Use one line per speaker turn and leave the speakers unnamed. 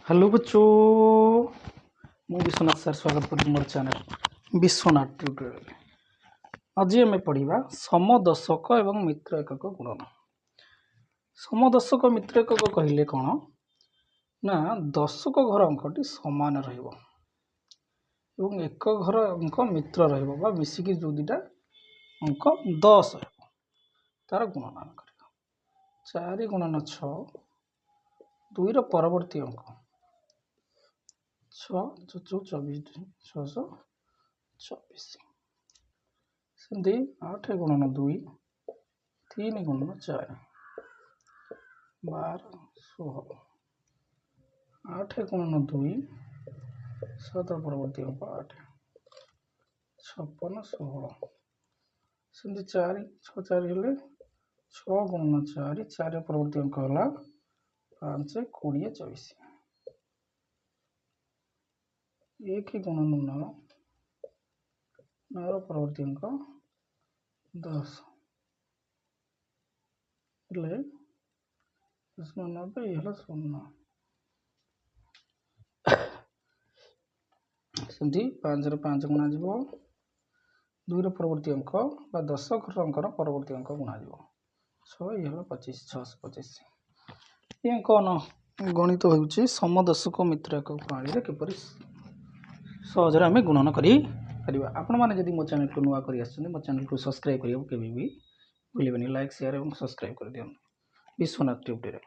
Hello बच्चों, ମୁଁ Vishwanath sir ସ୍ୱାଗତ କରୁଛି ମୋର ଚ୍ୟାନେଲ ବିଶ୍ୱନାଥ ଟ୍ୟୁଟୋରିଆଲ। ଆଜି ଆମେ ପଢ଼ିବା ସମଦଶକ ଏବଂ ମିତ୍ର ଏକକ ଗୁଣନ। ସମଦଶକ ମିତ୍ର ଏକକ କହିଲେ କ'ଣ ନା ଦଶକ ଘର ଅଙ୍କଟି ସମାନ ରହିବ ଏବଂ ଏକ ଘର ଅଙ୍କ ମିତ୍ର ରହିବ ବା ମିଶିକି ଯେଉଁ ଦୁଇଟା ଅଙ୍କ 10 ରହିବ ତାର ଗୁଣନ ଆମେ କରିବା। 4 ଗୁଣନ 6, 2ର ପରବର୍ତ୍ତୀ ଅଙ୍କ 6 24 624। ସେମିତି 8 ଗୁଣନ 2, 3 ଗୁଣନ 4 12 16, 8 ଗୁଣନ 2 7 ପରବର୍ତ୍ତୀ ଅଙ୍କ 8 56 16। ସେମିତି 4 6 4 ହେଲେ 6 ଗୁଣନ 4 4 ପରବର୍ତ୍ତୀ ଅଙ୍କ ହେଲା 5 20 24। 1 ଗୁଣନ 9 9ର ପରବର୍ତ୍ତୀ ଅଙ୍କ 10 ହେଲେ 90 ହେଲା 0। ସେମିତି 5ରେ 5 ଗୁଣାଯିବ, 2ର ପରବର୍ତ୍ତୀ ଅଙ୍କ ବା 10 ଘର ଅଙ୍କର ପରବର୍ତ୍ତୀ ଅଙ୍କ ଗୁଣାଯିବ 6 ହେଲା 25 625। ଏ ଅଙ୍କ ଗଣିତ ହେଉଛି ସମଦଶକ ମିତ୍ର ଏକକ ପ୍ରଣାଳୀରେ କିପରି ସହଜରେ ଆମେ ଗୁଣନ କରିପାରିବା। ଆପଣମାନେ ଯଦି ମୋ ଚ୍ୟାନେଲକୁ ନୂଆ କରି ଆସିଛନ୍ତି ମୋ ଚ୍ୟାନେଲକୁ ସବସ୍କ୍ରାଇବ୍ କରିବାକୁ କେବେ ବି ଭୁଲିବେନି। ଲାଇକ୍ ସେୟାର ଏବଂ ସବସ୍କ୍ରାଇବ୍ କରିଦିଅନ୍ତୁ। ବିଶ୍ୱନାଥ ଟ୍ୟୁଟୋରିଆଲ।